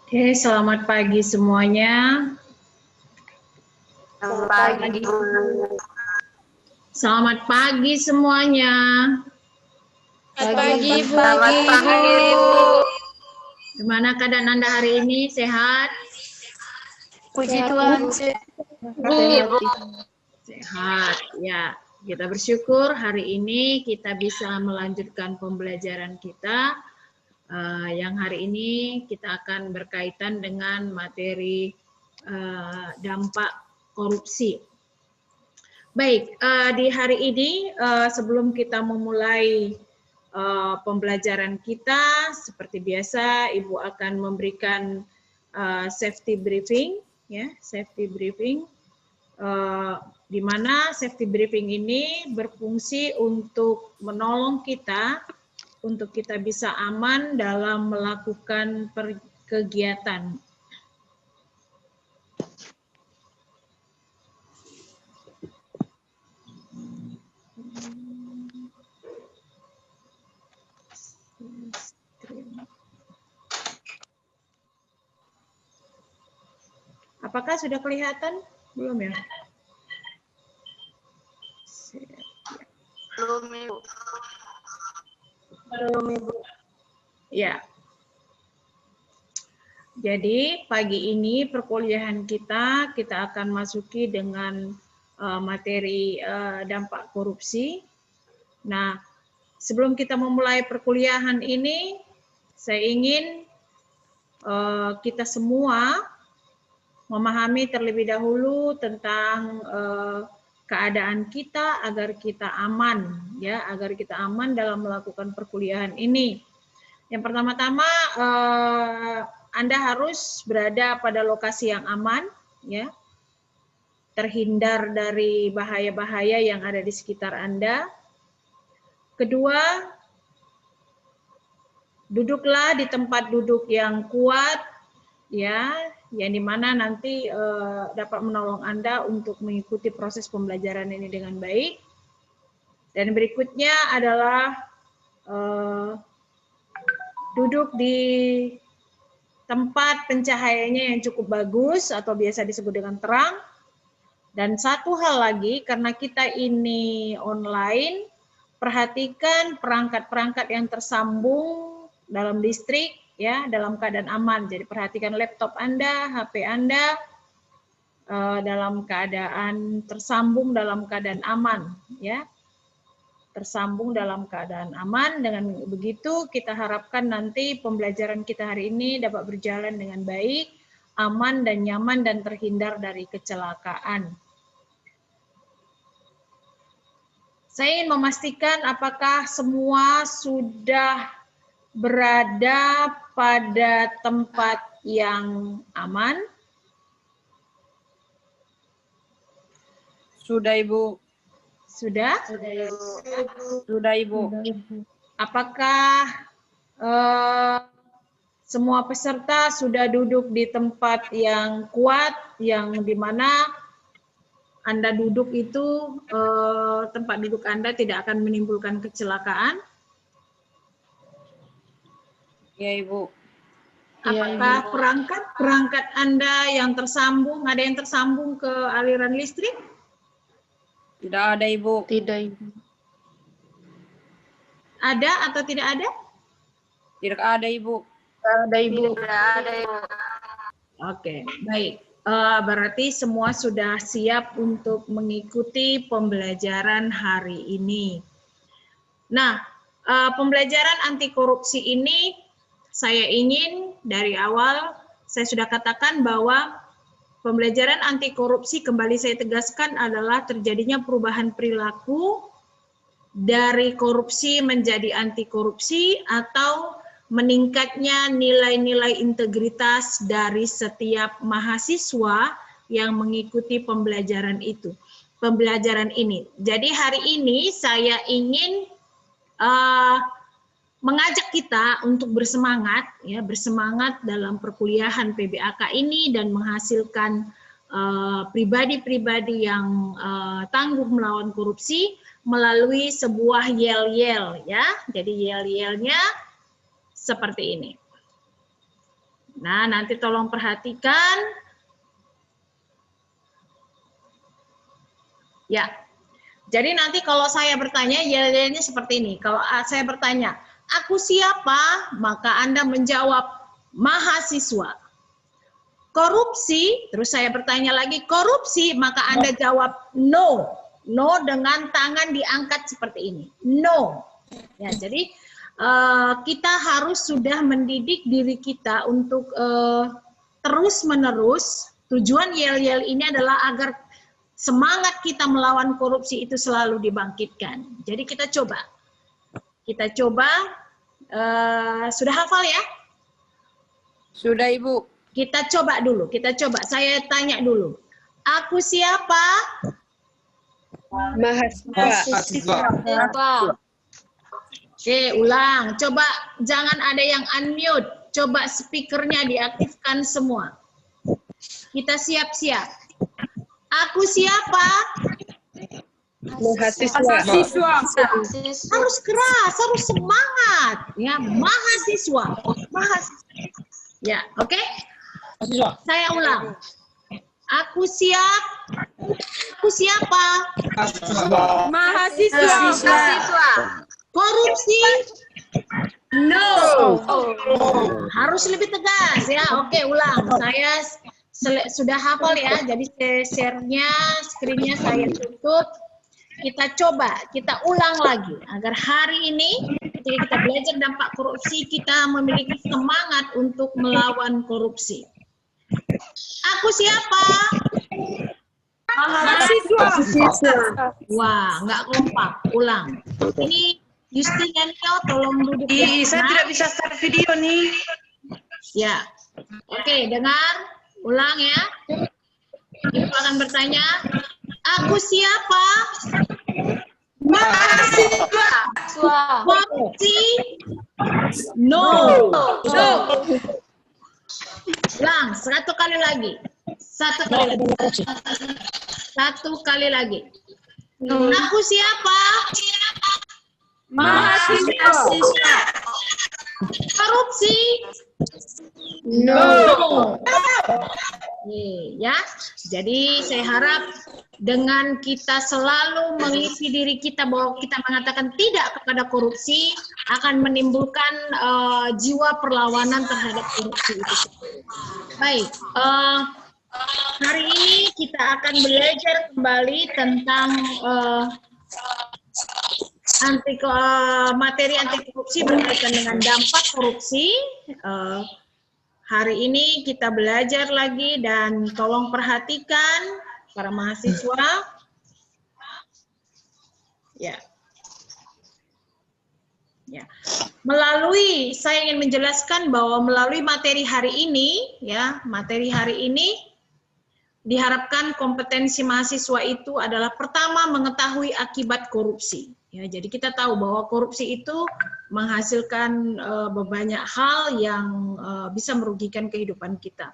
Oke, selamat pagi semuanya. Selamat pagi. Selamat pagi semuanya. Selamat pagi, Ibu. Selamat pagi, Ibu. Gimana keadaan Anda hari ini? Sehat? Puji Tuhan. Ibu. Sehat, ya. Kita bersyukur hari ini kita bisa melanjutkan pembelajaran kita. Yang hari ini kita akan berkaitan dengan materi dampak korupsi. Baik, di hari ini sebelum kita memulai pembelajaran kita, seperti biasa Ibu akan memberikan safety briefing, ya, safety briefing, di mana safety briefing ini berfungsi untuk menolong kita untuk kita bisa aman dalam melakukan kegiatan. Apakah sudah kelihatan? Belum ya? Belum, Ibu. Belum, Ibu. Ya. Jadi pagi ini perkuliahan kita akan masuki dengan materi dampak korupsi. Nah, sebelum kita memulai perkuliahan ini, saya ingin kita semua memahami terlebih dahulu tentang keadaan kita agar kita aman, ya, agar kita aman dalam melakukan perkuliahan ini. Yang pertama-tama Anda harus berada pada lokasi yang aman, ya, terhindar dari bahaya-bahaya yang ada di sekitar Anda. Kedua, duduklah di tempat duduk yang kuat, ya, yang dimana nanti dapat menolong Anda untuk mengikuti proses pembelajaran ini dengan baik. Dan berikutnya adalah duduk di tempat pencahayaannya yang cukup bagus atau biasa disebut dengan terang. Dan satu hal lagi, karena kita ini online, perhatikan perangkat-perangkat yang tersambung dalam listrik, ya, dalam keadaan aman. Jadi perhatikan laptop Anda, HP Anda dalam keadaan tersambung dalam keadaan aman, ya. Tersambung dalam keadaan aman. Dengan begitu kita harapkan nanti pembelajaran kita hari ini dapat berjalan dengan baik, aman dan nyaman dan terhindar dari kecelakaan. Saya ingin memastikan apakah semua sudah berada pada tempat yang aman. Sudah, Ibu. Sudah? Sudah, Ibu. Apakah semua peserta sudah duduk di tempat yang kuat, yang dimana Anda duduk itu, tempat duduk Anda tidak akan menimbulkan kecelakaan? Ya, Ibu. Apakah perangkat Anda yang tersambung, ada yang tersambung ke aliran listrik? Tidak ada, Ibu. Tidak, Ibu. Ada atau tidak ada? Tidak ada, Ibu. Ada, Ibu. Tidak ada, Ibu. Oke, baik. Berarti semua sudah siap untuk mengikuti pembelajaran hari ini. Nah, pembelajaran anti korupsi ini saya ingin dari awal saya sudah katakan bahwa pembelajaran anti korupsi, kembali saya tegaskan, adalah terjadinya perubahan perilaku dari korupsi menjadi anti korupsi atau meningkatnya nilai-nilai integritas dari setiap mahasiswa yang mengikuti pembelajaran ini. Jadi hari ini saya ingin mengajak kita untuk bersemangat, ya, bersemangat dalam perkuliahan PBAK ini dan menghasilkan pribadi-pribadi yang tangguh melawan korupsi melalui sebuah yel-yel, ya. Jadi yel-yelnya seperti ini. Nah, nanti tolong perhatikan. Ya, jadi nanti kalau saya bertanya, yel-yelnya seperti ini. Kalau saya bertanya, aku siapa? Maka Anda menjawab mahasiswa. Korupsi, terus saya bertanya lagi, korupsi, maka Anda jawab no. No dengan tangan diangkat seperti ini. No. Ya, jadi kita harus sudah mendidik diri kita untuk terus-menerus. Tujuan yel-yel ini adalah agar semangat kita melawan korupsi itu selalu dibangkitkan. Jadi kita coba. Sudah hafal ya? Sudah, Ibu. Kita coba dulu, Saya tanya dulu. Aku siapa? Mahasiswa. Oke, ulang. Coba jangan ada yang unmute. Coba speakernya diaktifkan semua. Kita siap-siap. Aku siapa? Mahasiswa. Harus keras, harus semangat. Ya, mahasiswa. Ya, oke? Saya ulang. Aku siapa? Mahasiswa. Korupsi? No. Harus lebih tegas ya. Oke, ulang. Saya sudah hafal ya. Jadi share-nya, screen-nya saya tutup. Kita coba, kita ulang lagi agar hari ini ketika kita belajar dampak korupsi, kita memiliki semangat untuk melawan korupsi. Aku siapa? Mahasiswa. Wah, nggak kompak. Ulang. Ini Justinianto, tolong duduk. Saya tidak bisa start video nih. Ya. Oke, dengar. Ulang ya. Ibu akan bertanya, aku siapa? Mahasiswa. Korupsi? No. Ulang, satu kali lagi. Aku siapa? Mahasiswa. Korupsi? No. Ya, jadi saya harap dengan kita selalu mengisi diri kita bahwa kita mengatakan tidak kepada korupsi akan menimbulkan jiwa perlawanan terhadap korupsi itu. Baik, hari ini kita akan belajar kembali tentang materi anti korupsi berkaitan dengan dampak korupsi. Hari ini kita belajar lagi dan tolong perhatikan para mahasiswa. Ya. Saya ingin menjelaskan bahwa melalui materi hari ini, diharapkan kompetensi mahasiswa itu adalah pertama mengetahui akibat korupsi. Ya, jadi kita tahu bahwa korupsi itu menghasilkan banyak hal yang bisa merugikan kehidupan kita.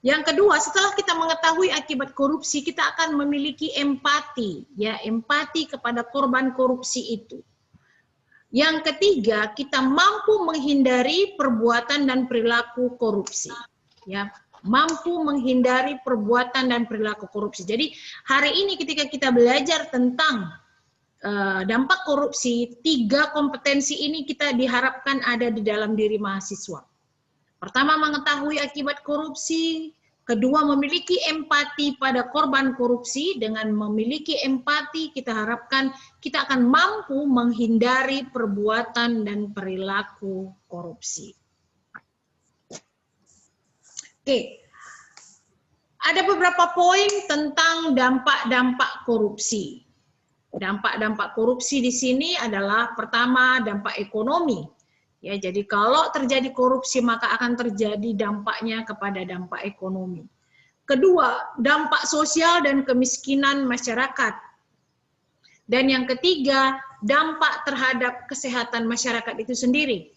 Yang kedua, setelah kita mengetahui akibat korupsi, kita akan memiliki empati, ya, empati kepada korban korupsi itu. Yang ketiga, kita mampu menghindari perbuatan dan perilaku korupsi, ya, mampu menghindari perbuatan dan perilaku korupsi. Jadi hari ini ketika kita belajar tentang dampak korupsi, 3 kompetensi ini kita diharapkan ada di dalam diri mahasiswa. Pertama, mengetahui akibat korupsi. Kedua, memiliki empati pada korban korupsi. Dengan memiliki empati, kita harapkan kita akan mampu menghindari perbuatan dan perilaku korupsi. Oke. Ada beberapa poin tentang dampak-dampak korupsi. Dampak-dampak korupsi di sini adalah pertama dampak ekonomi. Ya, jadi kalau terjadi korupsi maka akan terjadi dampaknya kepada dampak ekonomi. Kedua, dampak sosial dan kemiskinan masyarakat. Dan yang ketiga, dampak terhadap kesehatan masyarakat itu sendiri.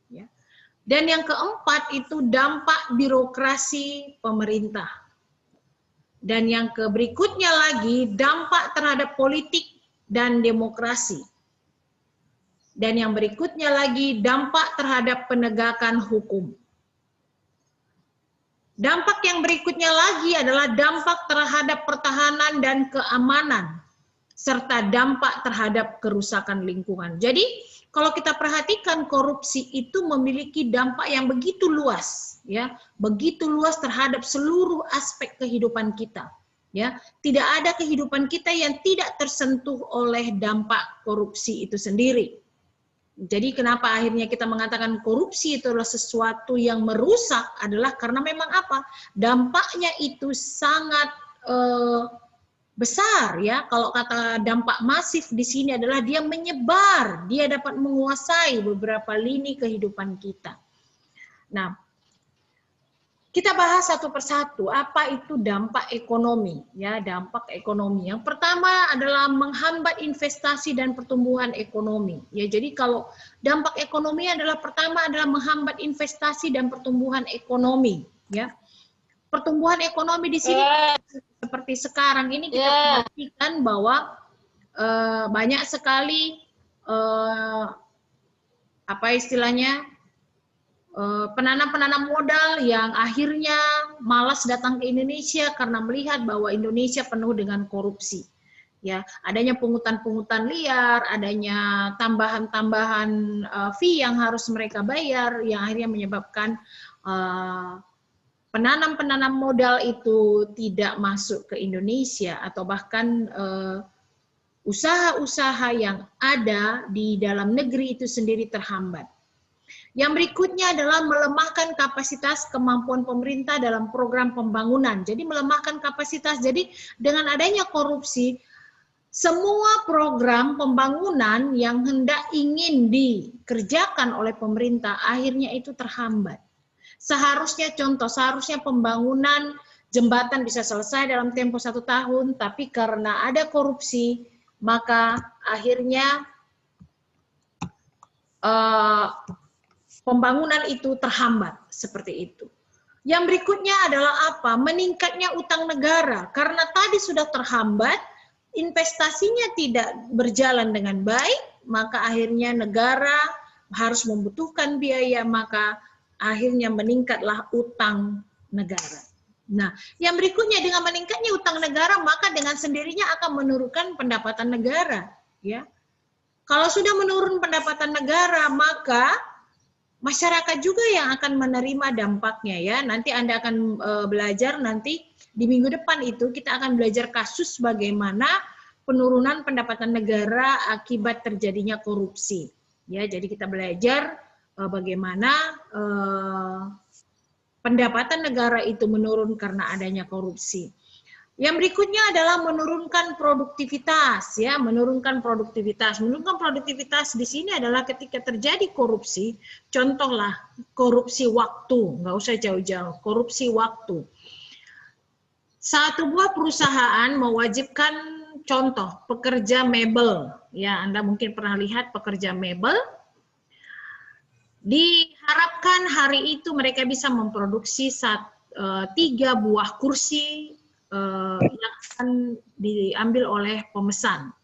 Ya. Dan yang keempat itu dampak birokrasi pemerintah. Dan yang berikutnya lagi dampak terhadap politik dan demokrasi. Dan yang berikutnya lagi dampak terhadap penegakan hukum. Dampak yang berikutnya lagi adalah dampak terhadap pertahanan dan keamanan, serta dampak terhadap kerusakan lingkungan. Jadi, kalau kita perhatikan korupsi itu memiliki dampak yang begitu luas, ya, begitu luas terhadap seluruh aspek kehidupan kita. Ya, tidak ada kehidupan kita yang tidak tersentuh oleh dampak korupsi itu sendiri. Jadi kenapa akhirnya kita mengatakan korupsi itu adalah sesuatu yang merusak adalah karena memang apa? Dampaknya itu sangat besar ya. Kalau kata dampak masif di sini adalah dia menyebar, dia dapat menguasai beberapa lini kehidupan kita. Nah, kita bahas satu persatu, apa itu dampak ekonomi? Ya, dampak ekonomi. Yang pertama adalah menghambat investasi dan pertumbuhan ekonomi. Ya, jadi kalau dampak ekonomi adalah pertama adalah menghambat investasi dan pertumbuhan ekonomi. Ya, pertumbuhan ekonomi di sini seperti sekarang ini kita perhatikan bahwa banyak sekali apa istilahnya? Penanam-penanam modal yang akhirnya malas datang ke Indonesia karena melihat bahwa Indonesia penuh dengan korupsi. Ya, adanya pungutan-pungutan liar, adanya tambahan-tambahan fee yang harus mereka bayar, yang akhirnya menyebabkan penanam-penanam modal itu tidak masuk ke Indonesia atau bahkan usaha-usaha yang ada di dalam negeri itu sendiri terhambat. Yang berikutnya adalah melemahkan kapasitas kemampuan pemerintah dalam program pembangunan. Jadi melemahkan kapasitas. Jadi dengan adanya korupsi, semua program pembangunan yang hendak ingin dikerjakan oleh pemerintah akhirnya itu terhambat. Seharusnya contoh, seharusnya pembangunan jembatan bisa selesai dalam tempo 1 tahun, tapi karena ada korupsi, maka akhirnya pembangunan itu terhambat seperti itu. Yang berikutnya adalah apa? Meningkatnya utang negara. Karena tadi sudah terhambat, investasinya tidak berjalan dengan baik, maka akhirnya negara harus membutuhkan biaya, maka akhirnya meningkatlah utang negara. Nah, yang berikutnya dengan meningkatnya utang negara, maka dengan sendirinya akan menurunkan pendapatan negara. Ya, kalau sudah menurun pendapatan negara, maka masyarakat juga yang akan menerima dampaknya ya. Nanti Anda akan belajar nanti di minggu depan itu kita akan belajar kasus bagaimana penurunan pendapatan negara akibat terjadinya korupsi. Ya, jadi kita belajar bagaimana pendapatan negara itu menurun karena adanya korupsi. Yang berikutnya adalah menurunkan produktivitas, ya, menurunkan produktivitas. Menurunkan produktivitas di sini adalah ketika terjadi korupsi, contohlah korupsi waktu, nggak usah jauh-jauh, korupsi waktu. Satu buah perusahaan mewajibkan contoh pekerja mebel, ya, Anda mungkin pernah lihat pekerja mebel. Diharapkan hari itu mereka bisa memproduksi 3 buah kursi yang akan diambil oleh pemesan.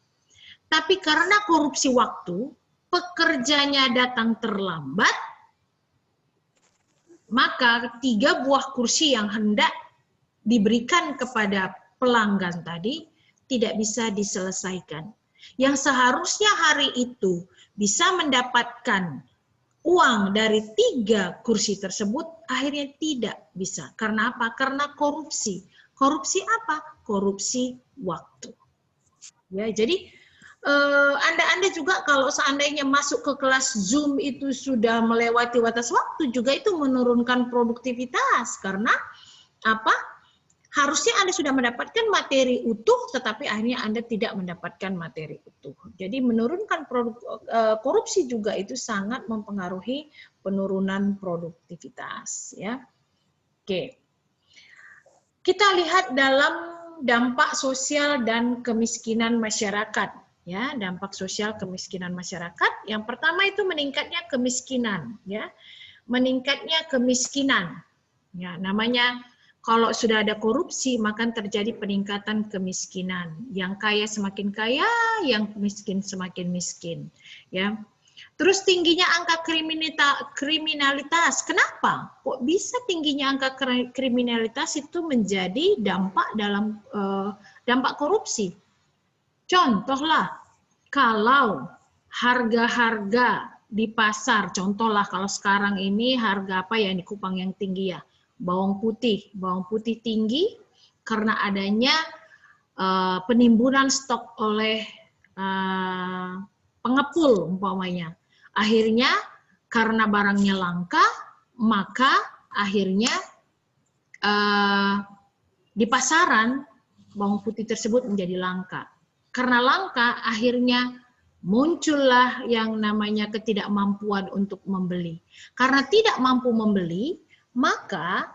Tapi karena korupsi waktu, pekerjanya datang terlambat, maka 3 buah kursi yang hendak diberikan kepada pelanggan tadi tidak bisa diselesaikan. Yang seharusnya hari itu bisa mendapatkan uang dari 3 kursi tersebut, akhirnya tidak bisa. Karena apa? Karena korupsi. Korupsi apa? Korupsi waktu. Ya, jadi Anda juga kalau seandainya masuk ke kelas Zoom itu sudah melewati batas waktu, juga itu menurunkan produktivitas. Karena apa? Harusnya Anda sudah mendapatkan materi utuh, tetapi akhirnya Anda tidak mendapatkan materi utuh. Jadi menurunkan korupsi juga itu sangat mempengaruhi penurunan produktivitas. Ya, oke. Kita lihat dalam dampak sosial dan kemiskinan masyarakat. Ya, dampak sosial kemiskinan masyarakat. Yang pertama itu meningkatnya kemiskinan. Ya, meningkatnya kemiskinan. Ya, namanya kalau sudah ada korupsi, maka terjadi peningkatan kemiskinan. Yang kaya semakin kaya, yang miskin semakin miskin. Ya, Terus tingginya angka kriminalitas. Kenapa? Kok bisa tingginya angka kriminalitas itu menjadi dampak dalam dampak korupsi? Contohlah, kalau harga-harga di pasar, contohlah kalau sekarang ini harga apa ya di Kupang yang tinggi ya, bawang putih tinggi karena adanya penimbunan stok oleh pengepul umpamanya. Akhirnya karena barangnya langka, maka akhirnya di pasaran bawang putih tersebut menjadi langka. Karena langka, akhirnya muncullah yang namanya ketidakmampuan untuk membeli. Karena tidak mampu membeli, maka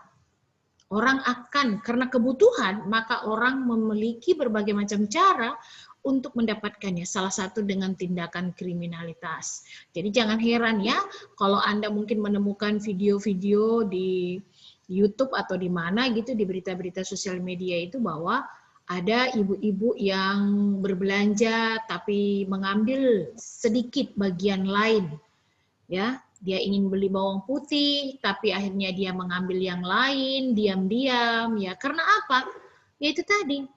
orang akan, karena kebutuhan, maka orang memiliki berbagai macam cara untuk mendapatkannya, salah satu dengan tindakan kriminalitas. Jadi jangan heran ya, kalau Anda mungkin menemukan video-video di YouTube atau di mana gitu, di berita-berita sosial media itu bahwa ada ibu-ibu yang berbelanja tapi mengambil sedikit bagian lain. Ya, dia ingin beli bawang putih, tapi akhirnya dia mengambil yang lain, diam-diam. Ya, karena apa? Ya itu tadi.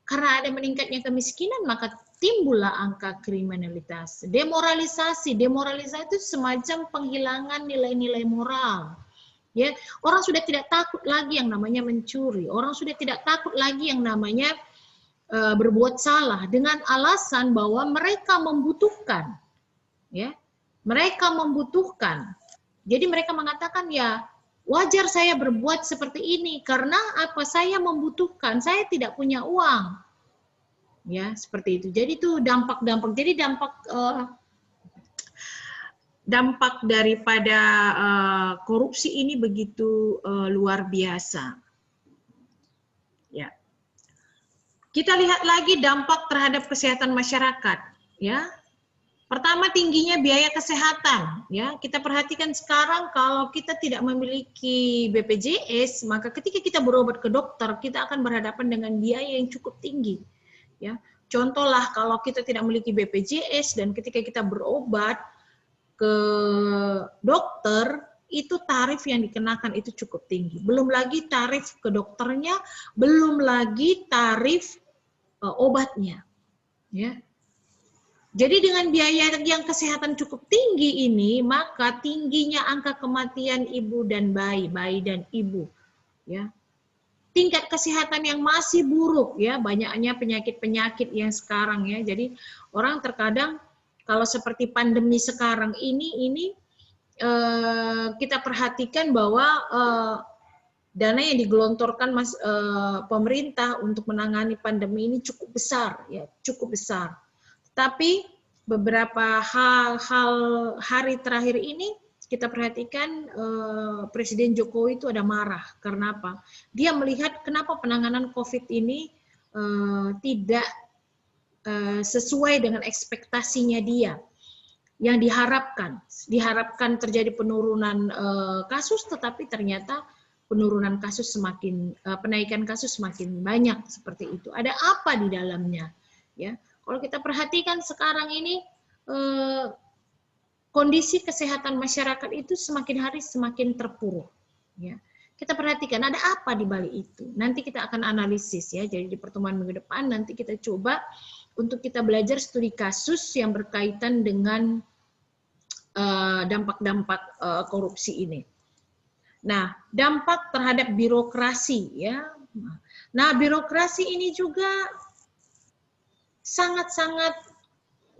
Karena ada meningkatnya kemiskinan, maka timbullah angka kriminalitas. Demoralisasi itu semacam penghilangan nilai-nilai moral. Ya, orang sudah tidak takut lagi yang namanya mencuri. Orang sudah tidak takut lagi yang namanya berbuat salah dengan alasan bahwa mereka membutuhkan. Ya, mereka membutuhkan. Jadi mereka mengatakan ya wajar saya berbuat seperti ini karena apa? Saya membutuhkan, saya tidak punya uang. Ya, seperti itu. Jadi itu dampak-dampak. Jadi dampak daripada korupsi ini begitu luar biasa. Ya. Kita lihat lagi dampak terhadap kesehatan masyarakat, ya. Pertama, tingginya biaya kesehatan, ya. Kita perhatikan sekarang kalau kita tidak memiliki BPJS, maka ketika kita berobat ke dokter, kita akan berhadapan dengan biaya yang cukup tinggi, ya. Contohlah kalau kita tidak memiliki BPJS dan ketika kita berobat ke dokter, itu tarif yang dikenakan itu cukup tinggi. Belum lagi tarif ke dokternya, belum lagi tarif obatnya, ya. Jadi dengan biaya yang kesehatan cukup tinggi ini, maka tingginya angka kematian ibu dan bayi dan ibu, ya. Tingkat kesehatan yang masih buruk, ya, banyaknya penyakit-penyakit yang sekarang, ya. Jadi orang terkadang kalau seperti pandemi sekarang ini kita perhatikan bahwa dana yang digelontorkan pemerintah untuk menangani pandemi ini cukup besar, ya, cukup besar. Tapi beberapa hari terakhir ini kita perhatikan Presiden Jokowi itu ada marah. Karena apa? Dia melihat kenapa penanganan COVID ini tidak sesuai dengan ekspektasinya dia. Yang diharapkan terjadi penurunan kasus, tetapi ternyata penurunan kasus penaikan kasus semakin banyak seperti itu. Ada apa di dalamnya? Ya, kalau kita perhatikan sekarang ini kondisi kesehatan masyarakat itu semakin hari semakin terpuruk. Ya, kita perhatikan ada apa di balik itu. Nanti kita akan analisis ya. Jadi di pertemuan minggu depan nanti kita coba untuk kita belajar studi kasus yang berkaitan dengan dampak-dampak korupsi ini. Nah, dampak terhadap birokrasi ya. Nah, birokrasi ini juga sangat-sangat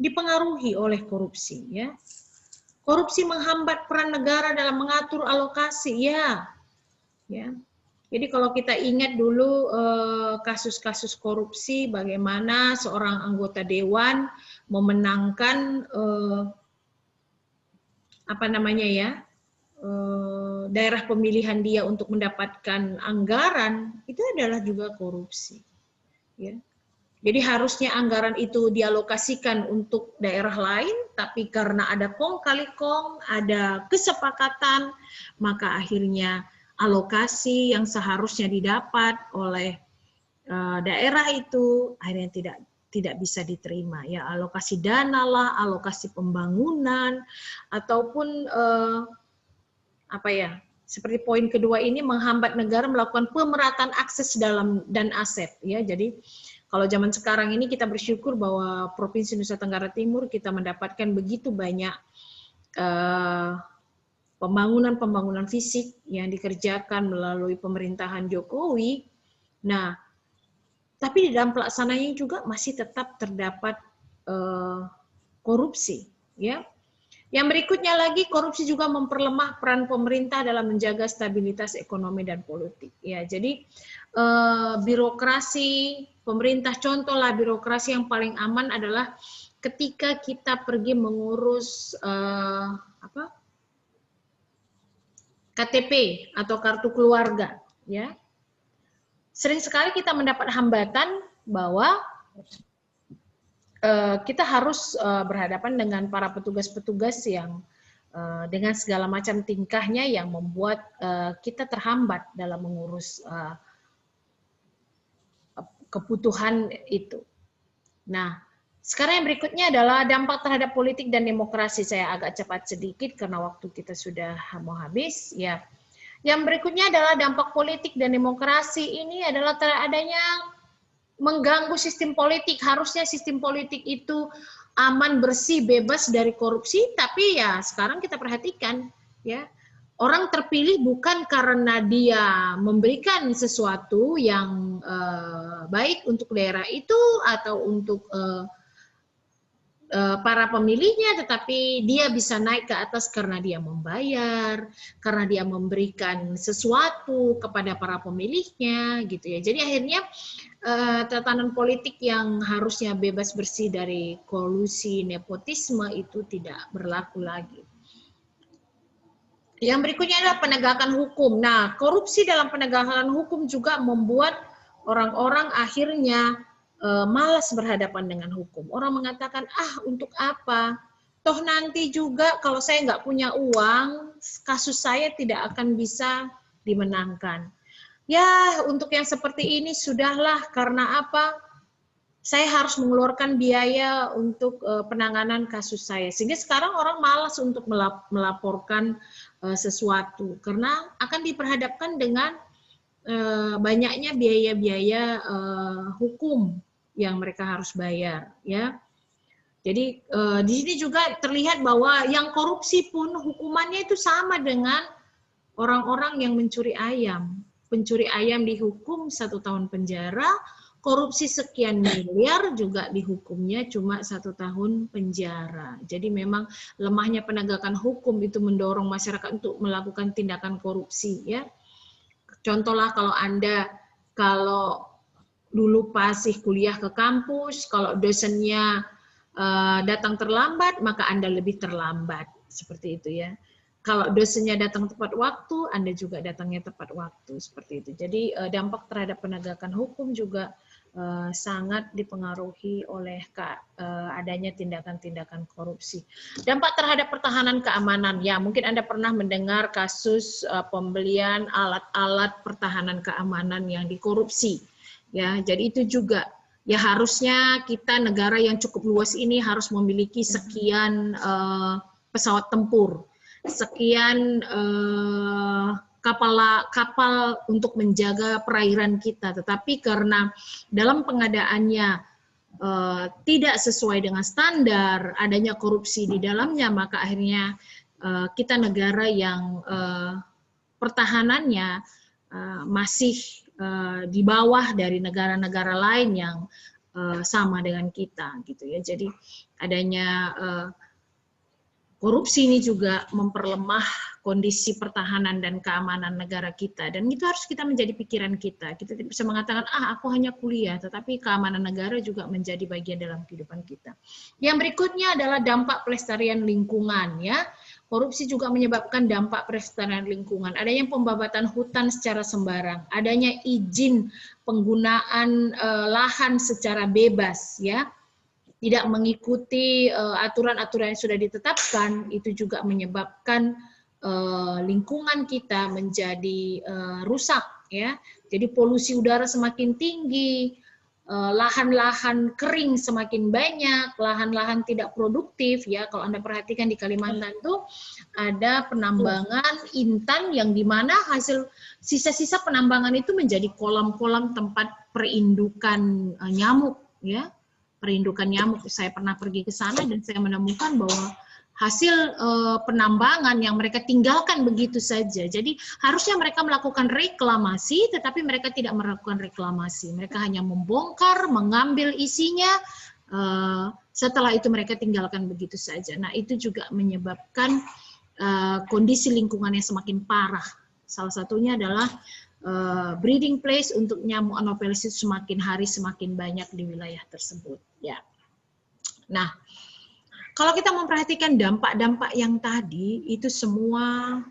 dipengaruhi oleh korupsi ya. Korupsi menghambat peran negara dalam mengatur alokasi ya. Ya. Jadi kalau kita ingat dulu kasus-kasus korupsi bagaimana seorang anggota dewan memenangkan daerah pemilihan dia untuk mendapatkan anggaran, itu adalah juga korupsi. Ya. Jadi harusnya anggaran itu dialokasikan untuk daerah lain, tapi karena ada kong kali kong, ada kesepakatan, maka akhirnya alokasi yang seharusnya didapat oleh daerah itu akhirnya tidak tidak bisa diterima, ya alokasi dana lah, alokasi pembangunan, ataupun apa ya, seperti poin kedua ini menghambat negara melakukan pemerataan akses dalam dan aset, ya. Jadi kalau zaman sekarang ini kita bersyukur bahwa Provinsi Nusa Tenggara Timur kita mendapatkan begitu banyak pembangunan fisik yang dikerjakan melalui pemerintahan Jokowi. Nah, tapi di dalam pelaksanaannya juga masih tetap terdapat korupsi, ya. Yang berikutnya lagi, korupsi juga memperlemah peran pemerintah dalam menjaga stabilitas ekonomi dan politik, ya. Jadi birokrasi pemerintah, contohlah birokrasi yang paling aman adalah ketika kita pergi mengurus KTP atau kartu keluarga, ya. Sering sekali kita mendapat hambatan bahwa kita harus berhadapan dengan para petugas-petugas yang dengan segala macam tingkahnya yang membuat kita terhambat dalam mengurus kebutuhan itu. Nah, sekarang yang berikutnya adalah dampak terhadap politik dan demokrasi. Saya agak cepat sedikit karena waktu kita sudah mau habis, ya. Yang berikutnya adalah dampak politik dan demokrasi ini adalah adanya mengganggu sistem politik. Harusnya sistem politik itu aman, bersih, bebas dari korupsi, tapi ya sekarang kita perhatikan, ya, orang terpilih bukan karena dia memberikan sesuatu yang baik untuk daerah itu atau untuk para pemilihnya, tetapi dia bisa naik ke atas karena dia membayar, karena dia memberikan sesuatu kepada para pemilihnya, gitu ya. Jadi akhirnya tatanan politik yang harusnya bebas bersih dari kolusi, nepotisme itu tidak berlaku lagi. Yang berikutnya adalah penegakan hukum. Nah, korupsi dalam penegakan hukum juga membuat orang-orang akhirnya malas berhadapan dengan hukum. Orang mengatakan, untuk apa? Toh nanti juga kalau saya nggak punya uang, kasus saya tidak akan bisa dimenangkan. Ya, untuk yang seperti ini sudahlah, karena apa? Saya harus mengeluarkan biaya untuk penanganan kasus saya. Sehingga sekarang orang malas untuk melaporkan sesuatu, karena akan diperhadapkan dengan banyaknya biaya-biaya hukum yang mereka harus bayar, ya. Jadi di sini juga terlihat bahwa yang korupsi pun hukumannya itu sama dengan orang-orang yang mencuri ayam. Pencuri ayam dihukum 1 tahun penjara, korupsi sekian miliar juga dihukumnya cuma 1 tahun penjara. Jadi memang lemahnya penegakan hukum itu mendorong masyarakat untuk melakukan tindakan korupsi, ya. Contohlah kalau dulu masih kuliah ke kampus, kalau dosennya datang terlambat, maka Anda lebih terlambat, seperti itu, ya. Kalau dosennya datang tepat waktu, Anda juga datangnya tepat waktu, seperti itu. Jadi dampak terhadap penegakan hukum juga sangat dipengaruhi oleh adanya tindakan-tindakan korupsi. Dampak terhadap pertahanan keamanan, ya mungkin Anda pernah mendengar kasus pembelian alat-alat pertahanan keamanan yang dikorupsi. Ya, jadi itu juga ya harusnya kita negara yang cukup luas ini harus memiliki sekian pesawat tempur, sekian kapal untuk menjaga perairan kita. Tetapi karena dalam pengadaannya tidak sesuai dengan standar, adanya korupsi di dalamnya, maka akhirnya kita negara yang pertahanannya masih di bawah dari negara-negara lain yang sama dengan kita, gitu ya. Jadi adanya korupsi ini juga memperlemah kondisi pertahanan dan keamanan negara kita, dan itu harus kita menjadi pikiran kita. Kita tidak bisa mengatakan aku hanya kuliah, tetapi keamanan negara juga menjadi bagian dalam kehidupan kita. Yang berikutnya adalah dampak pelestarian lingkungan, ya. Korupsi juga menyebabkan dampak pelestarian lingkungan. Adanya pembabatan hutan secara sembarang, adanya izin penggunaan lahan secara bebas, ya, tidak mengikuti aturan-aturan yang sudah ditetapkan, itu juga menyebabkan lingkungan kita menjadi rusak, ya. Jadi polusi udara semakin tinggi, lahan-lahan kering semakin banyak, lahan-lahan tidak produktif ya. Kalau Anda perhatikan di Kalimantan itu ada penambangan intan yang dimana hasil sisa-sisa penambangan itu menjadi kolam-kolam tempat perindukan nyamuk ya. Perindukan nyamuk. Saya pernah pergi ke sana dan saya menemukan bahwa hasil penambangan yang mereka tinggalkan begitu saja. Jadi harusnya mereka melakukan reklamasi, tetapi mereka tidak melakukan reklamasi. Mereka hanya membongkar, mengambil isinya, setelah itu mereka tinggalkan begitu saja. Nah itu juga menyebabkan kondisi lingkungannya semakin parah. Salah satunya adalah breeding place untuk nyamuk Anopheles semakin hari semakin banyak di wilayah tersebut. Ya. Nah, kalau kita memperhatikan dampak-dampak yang tadi, itu semua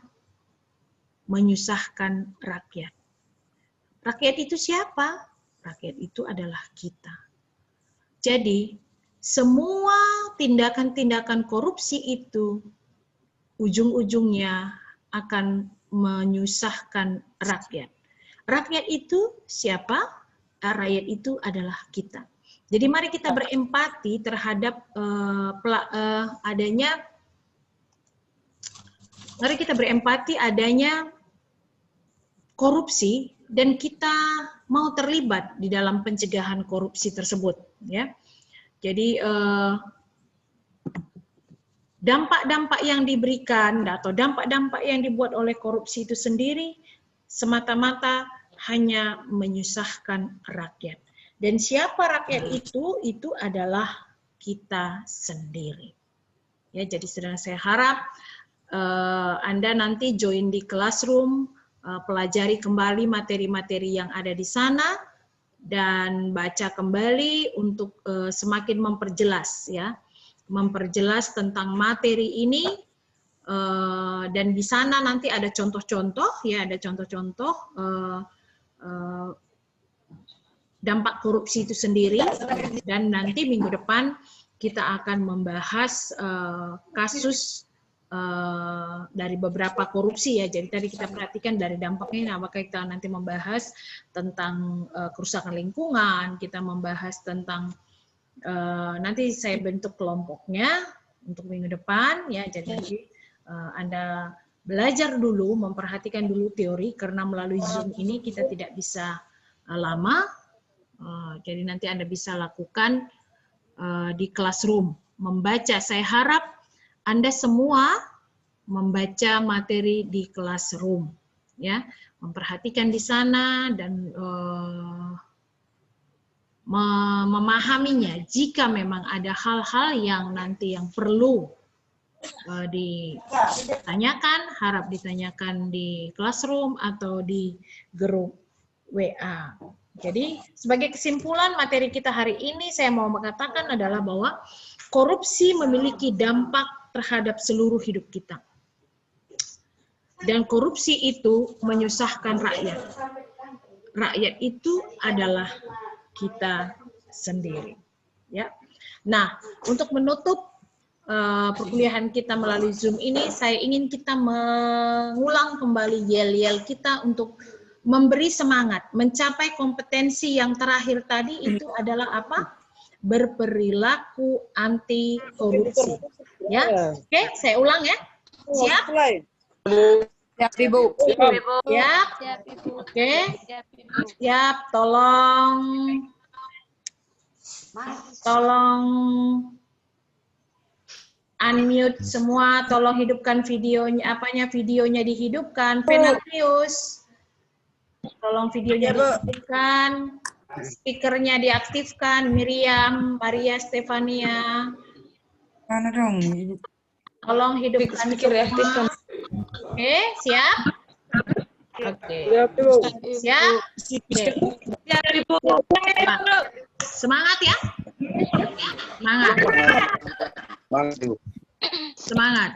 menyusahkan rakyat. Rakyat itu siapa? Rakyat itu adalah kita. Jadi, semua tindakan-tindakan korupsi itu ujung-ujungnya akan menyusahkan rakyat. Rakyat itu siapa? Rakyat itu adalah kita. Jadi mari kita berempati terhadap adanya korupsi dan kita mau terlibat di dalam pencegahan korupsi tersebut ya. Jadi dampak-dampak yang diberikan atau dampak-dampak yang dibuat oleh korupsi itu sendiri semata-mata hanya menyusahkan rakyat. Dan siapa rakyat itu? Itu adalah kita sendiri. Ya, jadi saya harap Anda nanti join di Classroom, pelajari kembali materi-materi yang ada di sana dan baca kembali untuk semakin memperjelas ya, memperjelas tentang materi ini. Dan di sana nanti ada contoh-contoh ya, ada contoh-contoh dampak korupsi itu sendiri, dan nanti minggu depan kita akan membahas kasus dari beberapa korupsi ya. Jadi tadi kita perhatikan dari dampaknya, apakah kita nanti membahas tentang kerusakan lingkungan, kita membahas tentang nanti saya bentuk kelompoknya untuk minggu depan ya. Jadi Anda belajar dulu, memperhatikan dulu teori, karena melalui Zoom ini kita tidak bisa lama. Jadi nanti Anda bisa lakukan di Classroom, membaca. Saya harap Anda semua membaca materi di Classroom, ya, memperhatikan di sana dan memahaminya. Jika memang ada hal-hal yang nanti yang perlu ditanyakan, harap ditanyakan di Classroom atau di grup WA. Jadi sebagai kesimpulan materi kita hari ini saya mau mengatakan adalah bahwa korupsi memiliki dampak terhadap seluruh hidup kita. Dan korupsi itu menyusahkan rakyat. Rakyat itu adalah kita sendiri. Ya. Nah, untuk menutup perkuliahan kita melalui Zoom ini, saya ingin kita mengulang kembali yel-yel kita untuk memberi semangat, mencapai kompetensi yang terakhir tadi itu adalah apa? Berperilaku anti korupsi. Ya, oke, saya ulang ya. Siap? Siap, Ibu. Siap. Oke. Siap. Tolong unmute semua. Tolong hidupkan videonya. Videonya dihidupkan. Venatius. Tolong videonya diaktifkan, speakernya diaktifkan, Miriam, Maria, Stefania. Mana dong? Tolong hidupkan Speaker diaktifkan. Oke, siap? Oke. Siap? Oke. Semangat ya? Semangat. Semangat.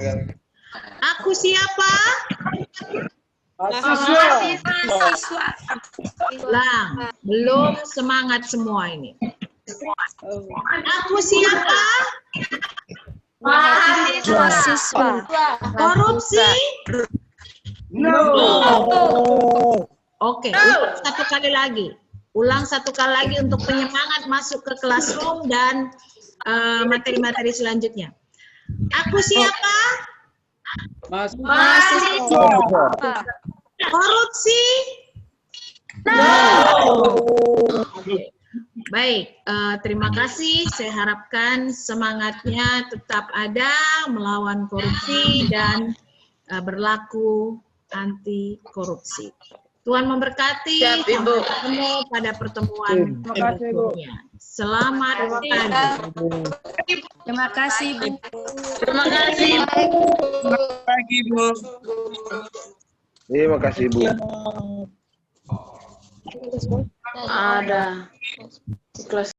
Aku siapa? Mahasiswa. Lang, belum semangat semua ini. Aku siapa? Mahasiswa. Korupsi? No. Oke, satu kali lagi. Ulang satu kali lagi untuk penyemangat masuk ke classroom dan materi-materi selanjutnya. Aku siapa? Korupsi? Oke. Baik, terima kasih. Saya harapkan semangatnya tetap ada melawan korupsi dan berlaku anti korupsi. Tuhan memberkati. Siap, Ibu. Sampai ketemu pada pertemuan berikutnya. Selamat pagi. Terima kasih, Bu. Terima kasih. Pagi, Bu. Terima kasih, Bu. Ada. Kelas